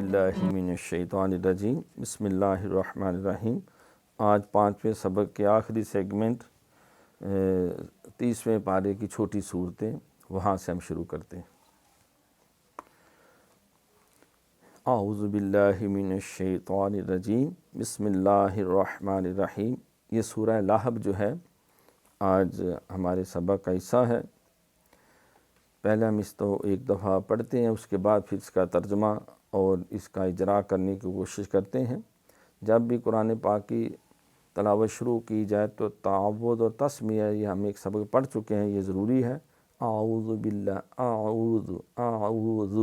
باللہ من الشیطان الرجیم بسم اللہ الرحمن الرحیم۔ آج 5ویں سبق کے آخری سیگمنٹ 30ویں پارے کی چھوٹی صورتیں، وہاں سے ہم شروع کرتے ہیں۔ اعوذ باللہ من الشیطان الرجیم بسم اللہ الرحمن الرحیم۔ یہ سورہ لہب جو ہے آج ہمارے سبق کا حصہ ہے۔ پہلے ہم اس کو ایک دفعہ پڑھتے ہیں، اس کے بعد پھر اس کا ترجمہ اور اس کا اجرا کرنے کی کوشش کرتے ہیں۔ جب بھی قرآن پاک کی تلاوت شروع کی جائے تو تعوذ اور تسمیہ، یہ ہم ایک سبق پڑھ چکے ہیں، یہ ضروری ہے۔ اعوذ باللہ، اعوذ اعوذ،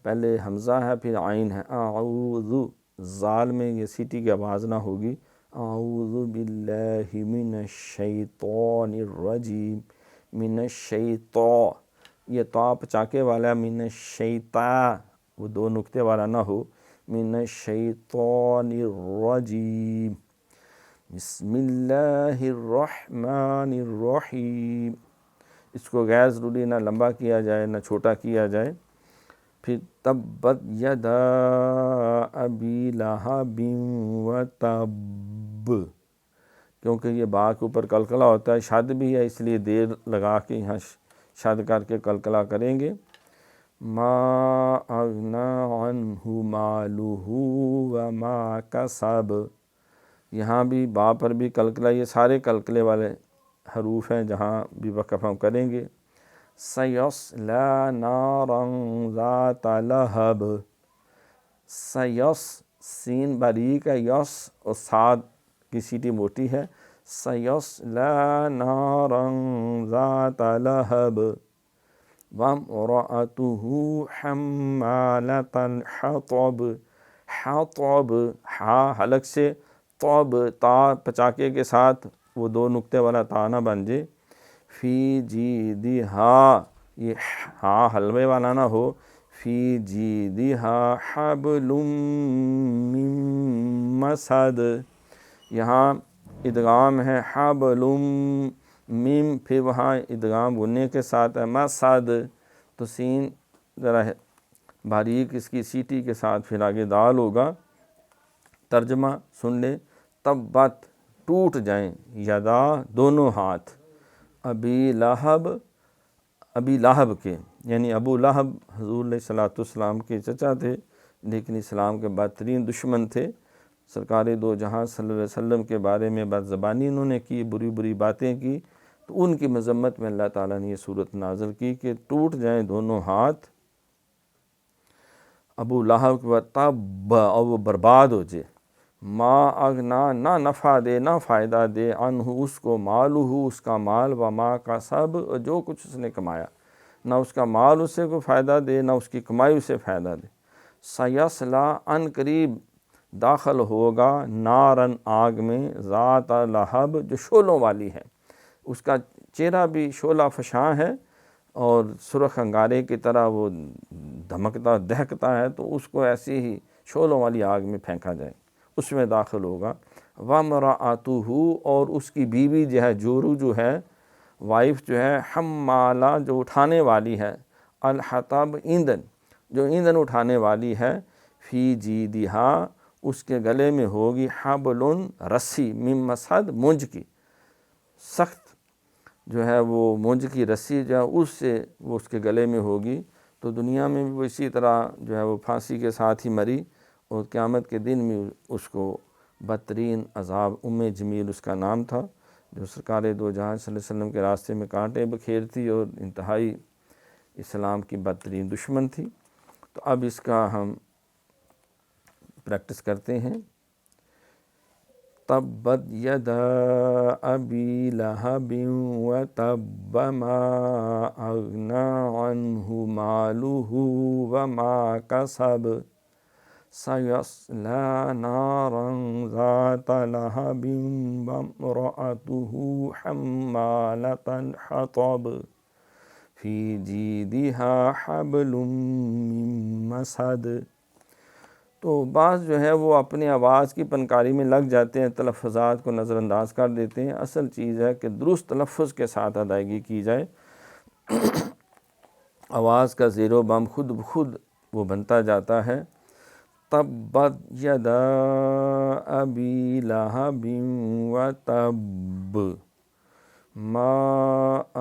پہلے حمزہ ہے پھر عین ہے، اعوذ، زال میں یہ سیٹی کی آواز نہ ہوگی۔ اعوذ باللہ من الشیطان الرجیم، من الشیطان، یہ تو پچاکے والا، من الشیطان، وہ دو نقطے والا نہ ہو، من الشیطان الرجیم، بسم اللہ الرحمن الرحیم۔ اس کو غیر ضروری نہ لمبا کیا جائے نہ چھوٹا کیا جائے۔ پھر تبت یدا ابی لہب وتب، کیونکہ یہ با کے اوپر قلقلہ ہوتا ہے، شد بھی ہے، اس لیے دیر لگا کے یہاں شد کر کے قلقلہ کریں گے۔ ما اغنی عنہ مالہ وما کسب، یہاں بھی با پر بھی قلقلہ، یہ سارے قلقلے والے حروف ہیں جہاں بھی وقف ہم کریں گے۔ سیصلی نارا ذات لہب، سیس، سین باریک ہے، یس اور صاد کی سیٹی موٹی ہے۔ سیصلی نارا ذات لہب وامرأتہ حمالۃ الحطب، حطب، ہا حلق سے، طب، تا پچاکے کے ساتھ، وہ دو نقطے والا تا نہ بن جائے۔ فی جیدہا، یہ ہا حلوے والا نہ ہو، فی جیدہا حبل من مسد، یہاں ادغام ہے حبل میم، پھر وہاں ادغام غنے کے ساتھ ہے مسد، تو سین ذرا باریک اس کی سیٹی کے ساتھ پھر آگے دال ہوگا۔ ترجمہ سن لیں۔ تبت، ٹوٹ جائیں، یدا، دونوں ہاتھ، ابی لہب، ابی لہب کے، یعنی ابو لہب حضور علیہ الصلوۃ والسلام کے چچا تھے، لیکن اسلام کے بدترین دشمن تھے۔ سرکار دو جہاں صلی اللہ علیہ وسلم کے بارے میں بد زبانی انہوں نے کی، بری بری باتیں کی، تو ان کی مذمت میں اللہ تعالیٰ نے یہ صورت نازل کی کہ ٹوٹ جائیں دونوں ہاتھ ابو لہب کے، تب، اور وہ برباد ہو جائے۔ ما اغنا، نہ نفع دے نہ فائدہ دے، عنہ، اس کو، مالہ، اس کا مال، وما کا سب، جو کچھ اس نے کمایا، نہ اس کا مال اسے کوئی فائدہ دے نہ اس کی کمائی اسے فائدہ دے۔ سیصلی، ان قریب داخل ہوگا، نارن، آگ میں، ذات لہب، جو شعلوں والی ہے، اس کا چہرہ بھی شعلہ فشاں ہے اور سرخ انگارے کی طرح وہ دھمکتا دہکتا ہے، تو اس کو ایسی ہی شعلوں والی آگ میں پھینکا جائے، اس میں داخل ہوگا۔ وامرأتہ، اور اس کی بیوی جو ہے، جورو جو ہے، وائف جو ہے، حمالہ، جو اٹھانے والی ہے، الحطب، ایندھن، جو ایندھن اٹھانے والی ہے، فی جیدہا، اس کے گلے میں ہوگی، حبل، رسی، من مسد، مونج کی، سخت جو ہے وہ مونج کی رسی جو ہے اس سے وہ اس کے گلے میں ہوگی۔ تو دنیا میں بھی وہ اسی طرح جو ہے وہ پھانسی کے ساتھ ہی مری، اور قیامت کے دن میں اس کو بدترین عذاب، جمیل اس کا نام تھا، جو سرکار دو جہاں صلی اللہ علیہ وسلم کے راستے میں کانٹے بکھیرتی اور انتہائی اسلام کی بدترین دشمن تھی۔ تو اب اس کا ہم پریکٹس کرتے ہیں۔ تبت یدا ابی لہب وتب ما اغنی عنہ مالہ وما کسب سیصلی نارا ذات لہب وامرأتہ حمالۃ الحطب فی جیدہا حبل من مسد۔ تو بعض جو ہے وہ اپنی آواز کی پنکاری میں لگ جاتے ہیں، تلفظات کو نظر انداز کر دیتے ہیں۔ اصل چیز ہے کہ درست تلفظ کے ساتھ ادائیگی کی جائے۔ آواز کا زیر و بم خود بخود وہ بنتا جاتا ہے تبت یدا ابی لہب وتب ما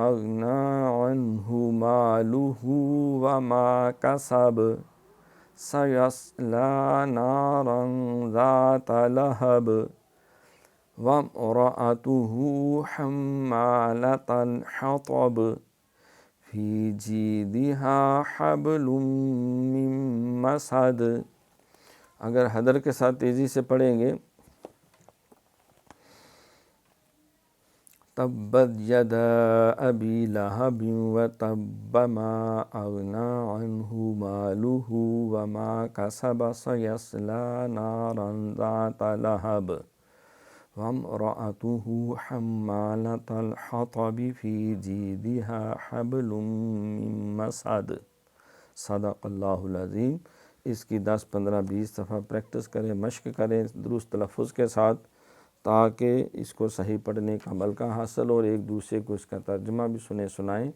اغنی عنہ مالہ وما کسب سیصلی نارا ذات لہب وامرأته حمالة الحطب فی جیدها حبل من مسد۔ اگر حدر کے ساتھ تیزی سے پڑھیں گے تبت یدا ابی لہب وتب ما اغنی عنہ مالہ وما کسب سیصلی نارا ذات لہب وامرأته حمالة الحطب فی جیدها حبل من مسد۔ صدق اللہ العظیم۔ اس کی 10 15 20 دفعہ پریکٹس کریں، مشق کریں درست تلفظ کے ساتھ، تاکہ اس کو صحیح پڑھنے کا ملکہ حاصل ہو، اور ایک دوسرے کو اس کا ترجمہ بھی سنائیں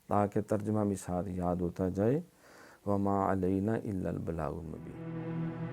تاکہ ترجمہ بھی ساتھ یاد ہوتا جائے۔ وما علینا الا البلاغ المبین۔